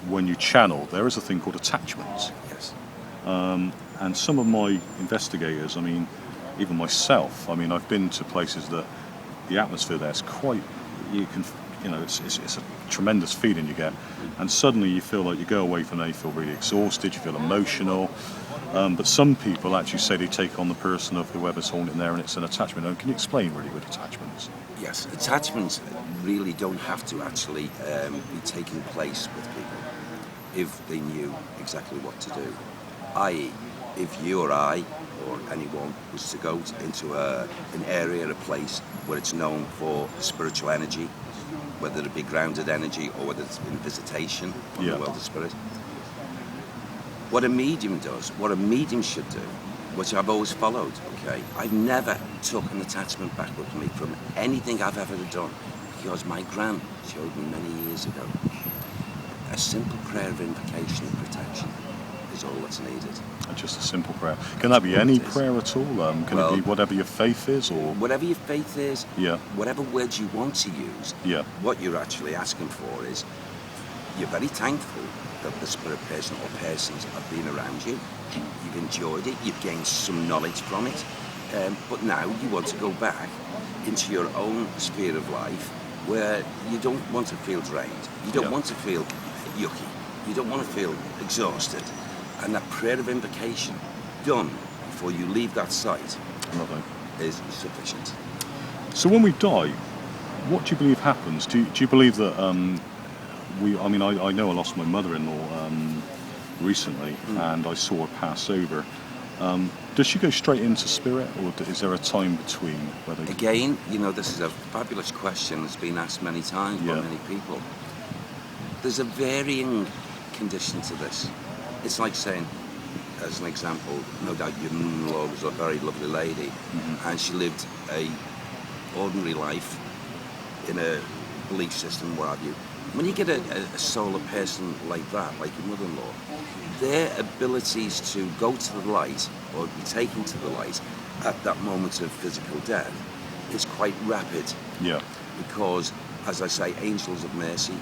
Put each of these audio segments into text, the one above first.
when you channel, there is a thing called attachments. Yes. And some of my investigators, I mean, even myself, I mean, I've been to places that the atmosphere there is quite, it's a tremendous feeling you get. And suddenly you feel like you go away from there, you feel really exhausted, you feel emotional. But some people actually say they take on the person of whoever's haunting there and it's an attachment. And can you explain really what attachments? Yes, attachments really don't have to actually be taking place with people if they knew exactly what to do. I.e., if you or I or anyone was to go into an area, a place where it's known for spiritual energy, whether it be grounded energy or whether it's in visitation from the world of spirit, what a medium does, what a medium should do, which I've always followed, okay? I've never took an attachment back with me from anything I've ever done, because my gran showed me many years ago. A simple prayer of invocation and protection is all that's needed. Just a simple prayer. Can that be any prayer at all? Can it be whatever your faith is, or whatever your faith is? Yeah. Whatever words you want to use. Yeah. What you're actually asking for is you're very thankful that the spirit person or persons have been around you. You've enjoyed it. You've gained some knowledge from it. But now you want to go back into your own sphere of life where you don't want to feel drained. You don't want to feel yucky. You don't want to feel exhausted. And that prayer of invocation done before you leave that site is sufficient. So when we die, what do you believe happens? Do you believe that I know I lost my mother-in-law recently, and I saw her pass over. Does she go straight into spirit, or is there a time between? Again, this is a fabulous question that's been asked many times by many people. There's a varying condition to this. It's like saying, as an example, no doubt your mum-in-law was a very lovely lady, and she lived a ordinary life in a belief system, what have you. When you get a solar person like that, like your mother-in-law, their abilities to go to the light or be taken to the light at that moment of physical death is quite rapid. Yeah. Because, as I say, angels of mercy,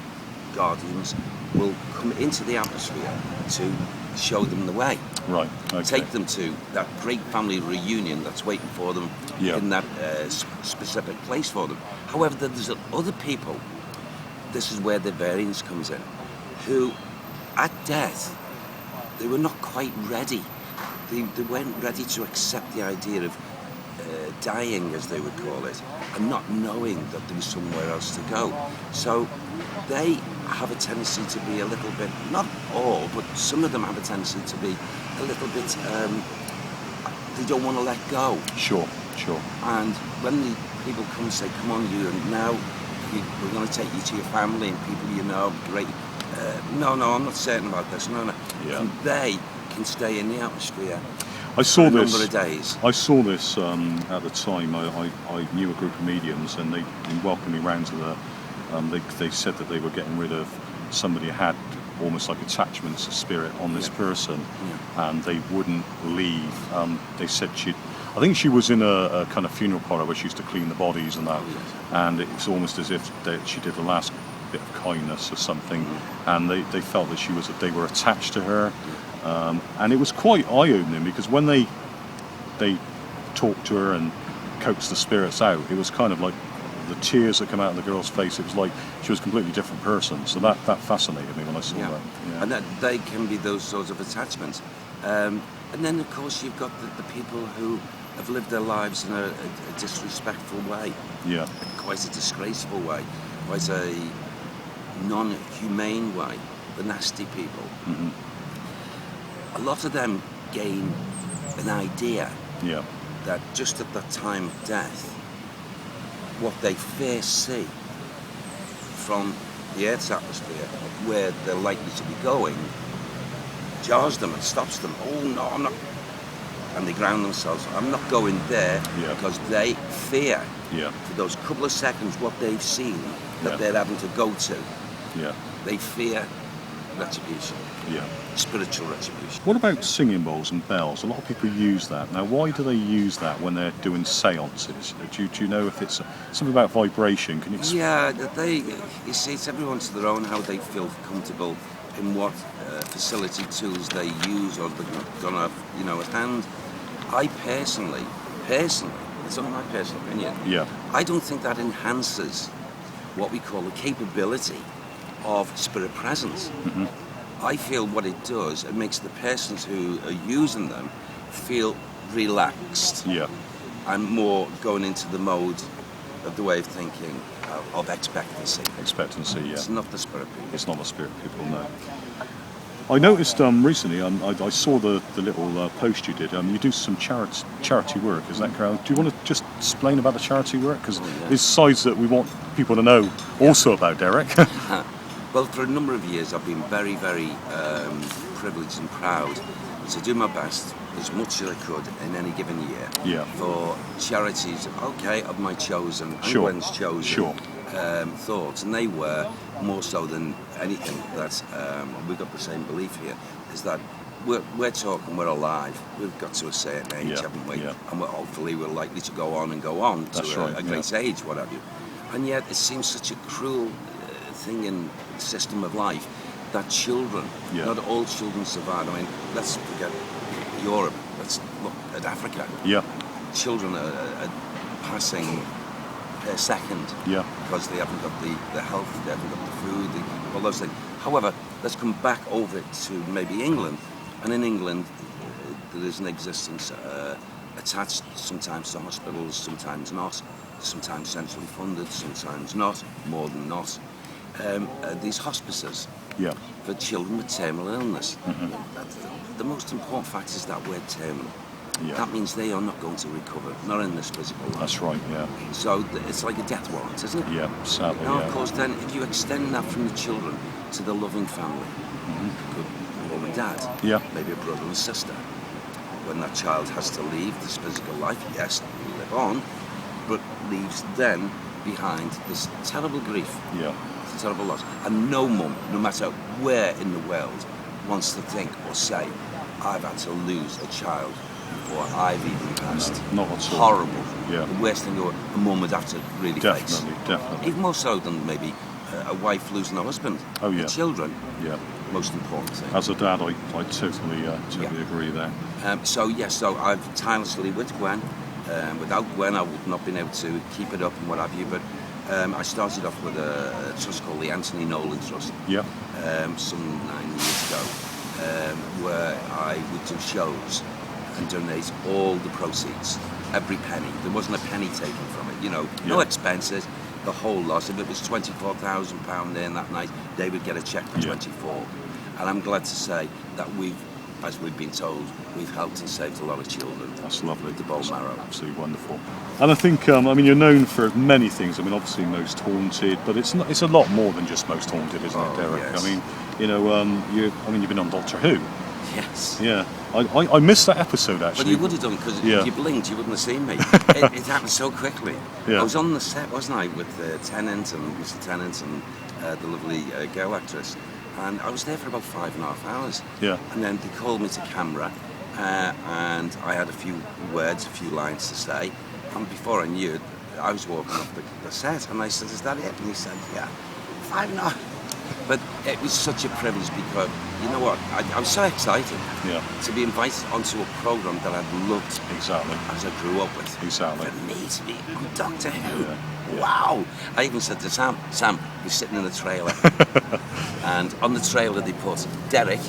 guardians, will come into the atmosphere to show them the way. Right. Okay. Take them to that great family reunion that's waiting for them in that specific place for them. However, there's other people, this is where the variance comes in, who at death, they were not quite ready. They weren't ready to accept the idea of dying, as they would call it, and not knowing that there was somewhere else to go. So they have a tendency to be a little bit, not all, but some of them have a tendency to be a little bit, they don't want to let go. Sure. And when the people come and say, come on, you, and now we're going to take you to your family and people you know, great. No, I'm not certain about this. No. Yeah. And they can stay in the atmosphere I saw for a this. number of days. I saw this at the time. I knew a group of mediums, and they welcomed me round to the. They said that they were getting rid of somebody who had almost like attachments of spirit on this person, and they wouldn't leave. They said I think she was in a kind of funeral parlour where she used to clean the bodies and that, and it's almost as if she did the last bit of kindness or something, and they felt that they were attached to her, and it was quite eye-opening, because when they talked to her and coaxed the spirits out, it was kind of like the tears that come out of the girl's face. It was like she was a completely different person. So that fascinated me when I saw that. Yeah. And that they can be those sorts of attachments. And then, of course, you've got the people who have lived their lives in a disrespectful way. Yeah. Quite a disgraceful way. Quite a non-humane way. The nasty people. A lot of them gain an idea that just at that time of death, what they first see from the Earth's atmosphere, where they're likely to be going, jars them and stops them. Oh no, I'm not. And they ground themselves. I'm not going there, because they fear for those couple of seconds what they've seen that they're having to go to. They fear retribution. Spiritual retribution. What about singing bowls and bells? A lot of people use that. Now, why do they use that when they're doing seances? Do you know if it's something about vibration? Can you explain? You see, it's everyone to their own how they feel comfortable in what facility tools they use or they're gonna, at hand. I personally, it's only my personal opinion. Yeah. I don't think that enhances what we call the capability of spirit presence. I feel what it does, it makes the persons who are using them feel relaxed. Yeah. And more going into the mode of the way of thinking of expectancy. Expectancy, yeah. It's not the spirit people. It's not the spirit people, no. I noticed recently, I saw the little post you did. You do some charity work, is that correct? Do you want to just explain about the charity work? Because there's sides that we want people to know also about, Derek. Well, for a number of years, I've been very, very privileged and proud to do my best, as much as I could in any given year, for charities, of my chosen, and Gwen's chosen thoughts, and they were more so than anything that we've got the same belief here, is that we're talking, we're alive, we've got to a certain age, haven't we? And hopefully we're likely to go on to a great age, what have you. And yet it seems such a cruel thing in the system of life that children, not all children survive. I mean, let's forget Europe, let's look at Africa. Children are passing per second because they haven't got the health, they haven't got the food, all those things. However, let's come back over to maybe England, and in England there is an existence attached sometimes to hospitals, sometimes not, sometimes centrally funded, sometimes not, more than not. These hospices for children with terminal illness. The most important fact is that word terminal. That means they are not going to recover, not in this physical life. That's right, So it's like a death warrant, isn't it? Yeah, sadly, Now, of course, then, if you extend that from the children to the loving family, good mum and dad, maybe a brother and sister, when that child has to leave this physical life, yes, live on, but leaves then behind this terrible grief, it's a terrible loss. And no mum, no matter where in the world, wants to think or say, I've had to lose a child before I've even passed. No, not at all. Horrible. The worst thing a mum would have to really face. Definitely. Even more so than maybe a wife losing her husband. The children. Most important thing. As a dad, I totally agree there. So I've tirelessly with Gwen. Without Gwen, I would not been able to keep it up and what have you. But I started off with a trust called the Anthony Nolan Trust. Some 9 years ago, where I would do shows and donate all the proceeds, every penny. There wasn't a penny taken from it, no expenses, the whole loss. If it was £24,000 there that night, they would get a cheque for 24. And I'm glad to say that as we've been told, we've helped and saved a lot of children. That's lovely. With the bone marrow. Absolutely wonderful. And I think, you're known for many things. Obviously Most Haunted, but it's a lot more than just Most Haunted, isn't it, Derek? Yes. You've been on Doctor Who. Yes. Yeah. I missed that episode, actually. But you would have done, because if you blinked, you wouldn't have seen me. It happened so quickly. I was on the set, wasn't I, with Tennant and Mr. Tennant and the lovely girl actress. And I was there for about 5.5 hours. And then they called me to camera, and I had a few words, a few lines to say. And before I knew it, I was walking off the set, and I said, "Is that it?" And he said, "Yeah, 5.5." But it was such a privilege, because, you know what, I was so excited to be invited onto a programme that I'd loved as I grew up with. For me to be on Doctor Who. Wow! I even said to Sam, we're sitting in the trailer. And on the trailer they put Derek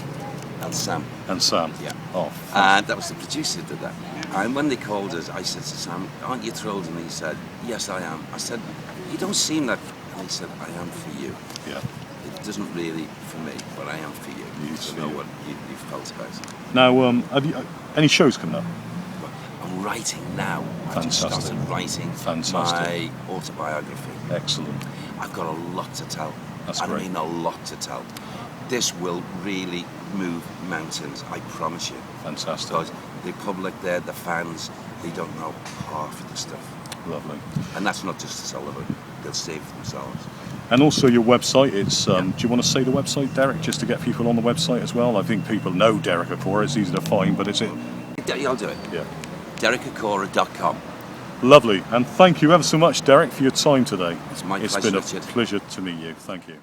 and Sam. And that was the producer who did that. And when they called us, I said to Sam, "Aren't you thrilled?" And he said, "Yes, I am." I said, "You don't seem that." And he said, "I am for you." It doesn't really for me, but I am for you. You know what you've felt about it. Now, have you any shows coming up? I'm writing now. I've just started writing my autobiography. Excellent. I've got a lot to tell. That's I great. mean, a lot to tell. This will really move mountains, I promise you. Fantastic. Because the public there, the fans, they don't know half of the stuff. Lovely. And that's not just to tell them, they'll see for themselves. And also your website, it's, do you want to say the website, Derek, just to get people on the website as well? I think people know Derek Acorah, it's easy to find, but is it? Yeah, I'll do it. DerekAcorah.com. Lovely, and thank you ever so much, Derek, for your time today. It's my pleasure, It's been a Richard. pleasure to meet you. Thank you.